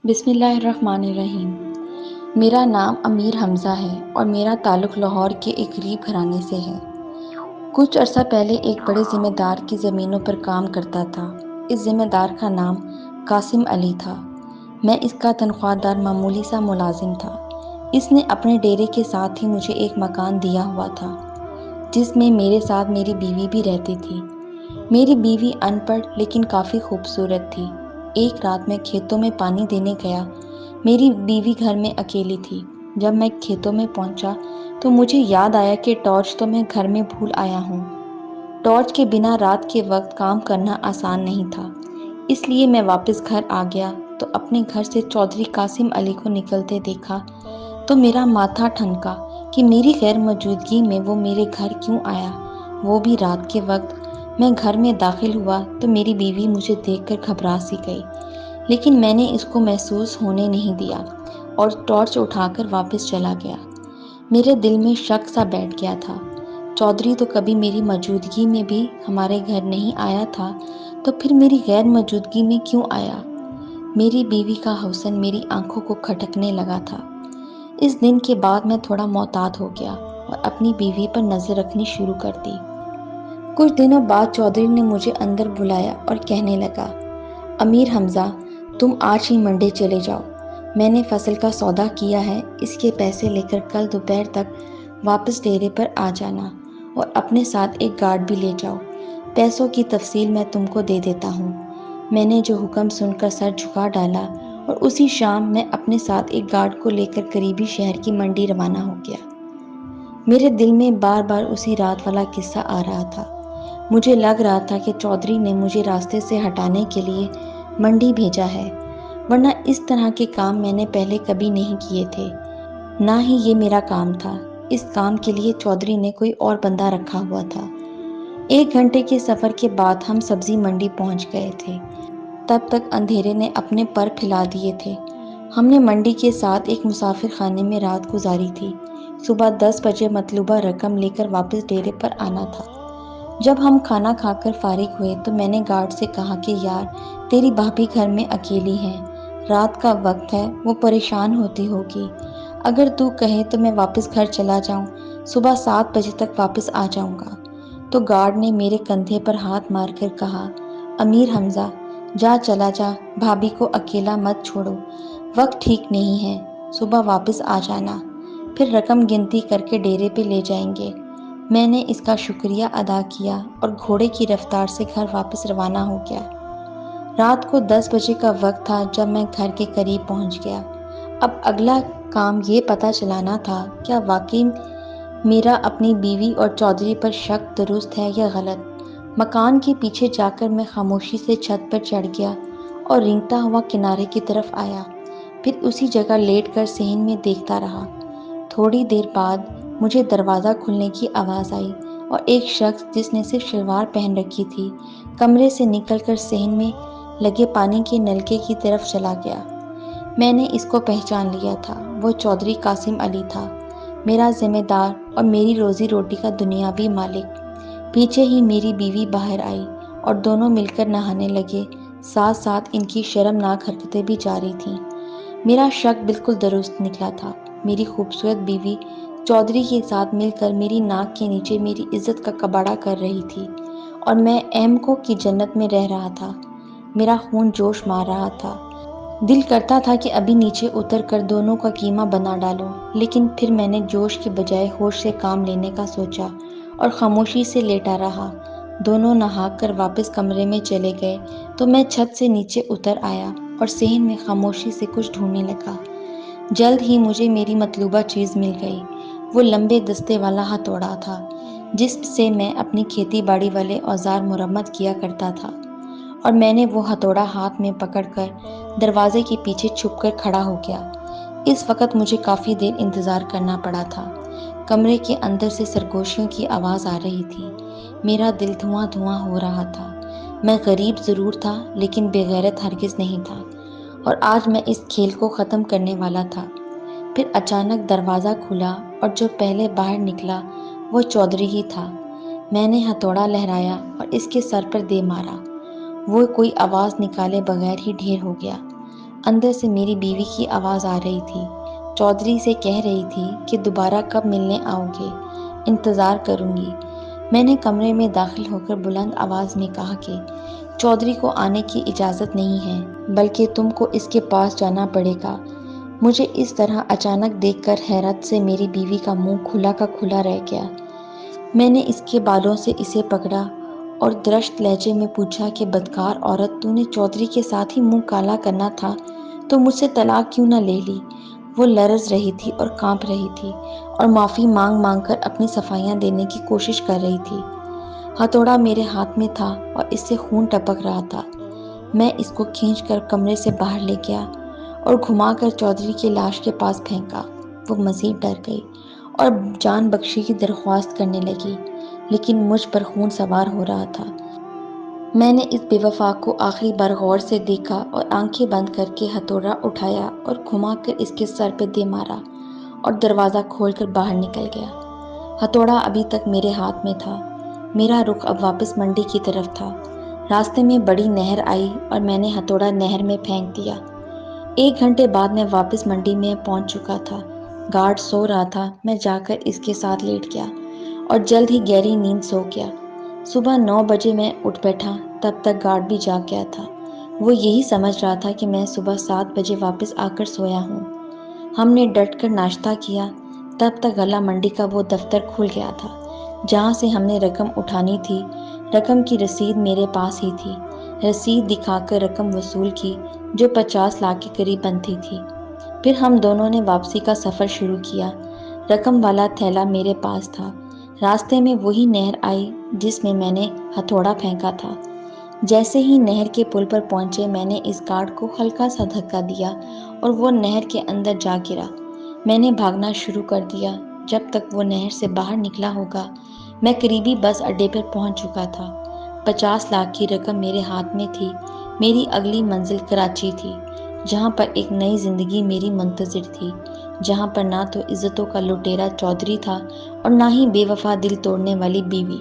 بسم اللہ الرحمن الرحیم۔ میرا نام امیر حمزہ ہے اور میرا تعلق لاہور کے ایک غریب گھرانے سے ہے۔ کچھ عرصہ پہلے ایک بڑے ذمہ دار کی زمینوں پر کام کرتا تھا۔ اس ذمہ دار کا نام قاسم علی تھا۔ میں اس کا تنخواہ دار معمولی سا ملازم تھا۔ اس نے اپنے ڈیرے کے ساتھ ہی مجھے ایک مکان دیا ہوا تھا جس میں میرے ساتھ میری بیوی بھی رہتی تھی۔ میری بیوی ان پڑھ لیکن کافی خوبصورت تھی۔ ایک رات میں کھیتوں میں پانی دینے گیا۔ میری بیوی گھر میں اکیلی تھی۔ جب میں کھیتوں میں پہنچا تو مجھے یاد آیا کہ ٹارچ تو میں گھر میں بھول آیا ہوں۔ ٹارچ کے بنا رات کے وقت کام کرنا آسان نہیں تھا، اس لیے میں واپس گھر آ گیا تو اپنے گھر سے چودھری قاسم علی کو نکلتے دیکھا تو میرا ماتھا ٹھنکا کہ میری غیر موجودگی میں وہ میرے گھر کیوں آیا، وہ بھی رات کے وقت۔ میں گھر میں داخل ہوا تو میری بیوی مجھے دیکھ کر گھبرا سی گئی، لیکن میں نے اس کو محسوس ہونے نہیں دیا اور ٹارچ اٹھا کر واپس چلا گیا۔ میرے دل میں شک سا بیٹھ گیا تھا، چودھری تو کبھی میری موجودگی میں بھی ہمارے گھر نہیں آیا تھا، تو پھر میری غیر موجودگی میں کیوں آیا؟ میری بیوی کا حسن میری آنکھوں کو کھٹکنے لگا تھا۔ اس دن کے بعد میں تھوڑا محتاط ہو گیا اور اپنی بیوی پر نظر رکھنی شروع کر دی۔ کچھ دنوں بعد چودھری نے مجھے اندر بلایا اور کہنے لگا، امیر حمزہ، تم آج ہی منڈی چلے جاؤ۔ میں نے فصل کا سودا کیا ہے، اس کے پیسے لے کر کل دوپہر تک واپس ڈیرے پر آ جانا اور اپنے ساتھ ایک گارڈ بھی لے جاؤ۔ پیسوں کی تفصیل میں تم کو دے دیتا ہوں۔ میں نے جو حکم سن کر سر جھکا ڈالا اور اسی شام میں اپنے ساتھ ایک گارڈ کو لے کر قریبی شہر کی منڈی روانہ ہو گیا۔ میرے دل میں بار بار اسی رات والا قصہ آ رہا تھا۔ مجھے لگ رہا تھا کہ چودھری نے مجھے راستے سے ہٹانے کے لیے منڈی بھیجا ہے، ورنہ اس طرح کے کام میں نے پہلے کبھی نہیں کیے تھے، نہ ہی یہ میرا کام تھا۔ اس کام کے لیے چودھری نے کوئی اور بندہ رکھا ہوا تھا۔ 1 گھنٹے کے سفر کے بعد ہم سبزی منڈی پہنچ گئے تھے۔ تب تک اندھیرے نے اپنے پر پھیلا دیے تھے۔ ہم نے منڈی کے ساتھ ایک مسافر خانے میں رات گزاری تھی۔ صبح 10 بجے مطلوبہ رقم لے کر واپس ڈیرے پر آنا تھا۔ جب ہم کھانا کھا کر فارغ ہوئے تو میں نے گارڈ سے کہا کہ یار، تیری بھابھی گھر میں اکیلی ہے، رات کا وقت ہے، وہ پریشان ہوتی ہوگی، اگر تو کہے تو میں واپس گھر چلا جاؤں، صبح 7 بجے تک واپس آ جاؤں گا۔ تو گارڈ نے میرے کندھے پر ہاتھ مار کر کہا، امیر حمزہ، جا چلا جا، بھابھی کو اکیلا مت چھوڑو، وقت ٹھیک نہیں ہے، صبح واپس آ جانا، پھر رقم گنتی کر کے ڈیرے پہ لے جائیں گے۔ میں نے اس کا شکریہ ادا کیا اور گھوڑے کی رفتار سے گھر واپس روانہ ہو گیا۔ رات کو 10 بجے کا وقت تھا جب میں گھر کے قریب پہنچ گیا۔ اب اگلا کام یہ پتہ چلانا تھا کیا واقعی میرا اپنی بیوی اور چودھری پر شک درست ہے یا غلط۔ مکان کے پیچھے جا کر میں خاموشی سے چھت پر چڑھ گیا اور رینگتا ہوا کنارے کی طرف آیا، پھر اسی جگہ لیٹ کر صحن میں دیکھتا رہا۔ تھوڑی دیر بعد مجھے دروازہ کھلنے کی آواز آئی اور ایک شخص جس نے صرف شلوار پہن رکھی تھی کمرے سے نکل کر صحن میں لگے پانی کے نلکے کی طرف چلا گیا۔ میں نے اس کو پہچان لیا تھا، وہ چودھری قاسم علی تھا، میرا ذمہ دار اور میری روزی روٹی کا دنیاوی مالک۔ پیچھے ہی میری بیوی باہر آئی اور دونوں مل کر نہانے لگے، ساتھ ساتھ ان کی شرمناک حرکتیں بھی جاری تھیں۔ میرا شک بالکل درست نکلا تھا۔ میری خوبصورت بیوی چودھری کے ساتھ مل کر میری ناک کے نیچے میری عزت کا کباڑہ کر رہی تھی اور میں احمقوں کی جنت میں رہ رہا تھا۔ میرا خون جوش مار رہا تھا، دل کرتا تھا کہ ابھی نیچے اتر کر دونوں کا قیمہ بنا ڈالوں، لیکن پھر میں نے جوش کے بجائے ہوش سے کام لینے کا سوچا اور خاموشی سے لیٹا رہا۔ دونوں نہا کر واپس کمرے میں چلے گئے تو میں چھت سے نیچے اتر آیا اور صحن میں خاموشی سے کچھ ڈھونڈنے لگا۔ جلد ہی مجھے میری مطلوبہ چیز مل گئی۔ وہ لمبے دستے والا ہتھوڑا تھا جس سے میں اپنی کھیتی باڑی والے اوزار مرمت کیا کرتا تھا، اور میں نے وہ ہتھوڑا ہاتھ میں پکڑ کر دروازے کے پیچھے چھپ کر کھڑا ہو گیا۔ اس وقت مجھے کافی دیر انتظار کرنا پڑا تھا۔ کمرے کے اندر سے سرگوشیوں کی آواز آ رہی تھی۔ میرا دل دھواں دھواں ہو رہا تھا۔ میں غریب ضرور تھا لیکن بے غیرت ہرگز نہیں تھا، اور آج میں اس کھیل کو ختم کرنے والا تھا۔ پھر اچانک دروازہ کھلا اور جو پہلے باہر نکلا وہ چودھری ہی تھا۔ میں نے ہتھوڑا لہرایا اور اس کے سر پر دے مارا۔ وہ کوئی آواز نکالے بغیر ہی ڈھیر ہو گیا۔ اندر سے میری بیوی کی آواز آ رہی تھی، چودھری سے کہہ رہی تھی کہ دوبارہ کب ملنے آؤ گے، انتظار کروں گی۔ میں نے کمرے میں داخل ہو کر بلند آواز میں کہا کہ چودھری کو آنے کی اجازت نہیں ہے، بلکہ تم کو اس کے پاس جانا پڑے گا۔ مجھے اس طرح اچانک دیکھ کر حیرت سے میری بیوی کا منہ کھلا کا کھلا رہ گیا۔ میں نے اس کے بالوں سے اسے پکڑا اور درشت لہجے میں پوچھا کہ بدکار عورت، تو نے چودھری کے ساتھ ہی منہ کالا کرنا تھا تو مجھ سے طلاق کیوں نہ لے لی؟ وہ لرز رہی تھی اور کانپ رہی تھی اور معافی مانگ مانگ کر اپنی صفائیاں دینے کی کوشش کر رہی تھی۔ ہتھوڑا میرے ہاتھ میں تھا اور اس سے خون ٹپک رہا تھا۔ میں اس کو کھینچ کر کمرے سے باہر لے گیا اور گھما کر چودھری کی لاش کے پاس پھینکا۔ وہ مزید ڈر گئی اور جان بخشی کی درخواست کرنے لگی، لیکن مجھ پر خون سوار ہو رہا تھا۔ میں نے اس بے وفا کو آخری بار غور سے دیکھا اور آنکھیں بند کر کے ہتھوڑا اٹھایا اور گھما کر اس کے سر پہ دے مارا اور دروازہ کھول کر باہر نکل گیا۔ ہتھوڑا ابھی تک میرے ہاتھ میں تھا۔ میرا رخ اب واپس منڈی کی طرف تھا۔ راستے میں بڑی نہر آئی اور میں نے ہتھوڑا نہر میں پھینک دیا۔ 1 گھنٹے بعد میں واپس منڈی میں پہنچ چکا تھا۔ گارڈ سو رہا تھا۔ میں جا کر اس کے ساتھ لیٹ گیا اور جلد ہی گہری نیند سو گیا۔ صبح 9 بجے میں اٹھ بیٹھا، تب تک گارڈ بھی جاگ گیا تھا۔ وہ یہی سمجھ رہا تھا کہ میں صبح 7 بجے واپس آ کر سویا ہوں۔ ہم نے ڈٹ کر ناشتہ کیا، تب تک غلہ منڈی کا وہ دفتر کھل گیا تھا جہاں سے ہم نے رقم اٹھانی تھی۔ رقم کی رسید میرے پاس ہی تھی۔ رسید دکھا کر رقم وصول کی جو 50 لاکھ کے قریب بنتی تھی۔ پھر ہم دونوں نے واپسی کا سفر شروع کیا۔ رقم والا تھیلا میرے پاس تھا۔ راستے میں وہی نہر آئی جس میں نے ہتھوڑا پھینکا تھا۔ جیسے ہی نہر کے پل پر پہنچے، میں نے اس گارڈ کو ہلکا سا دھکا دیا اور وہ نہر کے اندر جا گرا۔ میں نے بھاگنا شروع کر دیا۔ جب تک وہ نہر سے باہر نکلا ہوگا، میں قریبی بس اڈے پر پہنچ چکا تھا۔ 50 لاکھ کی رقم میرے ہاتھ میں تھی۔ میری اگلی منزل کراچی تھی، جہاں پر ایک نئی زندگی میری منتظر تھی، جہاں پر نہ تو عزتوں کا لٹیرا چودھری تھا اور نہ ہی بے وفا دل توڑنے والی بیوی۔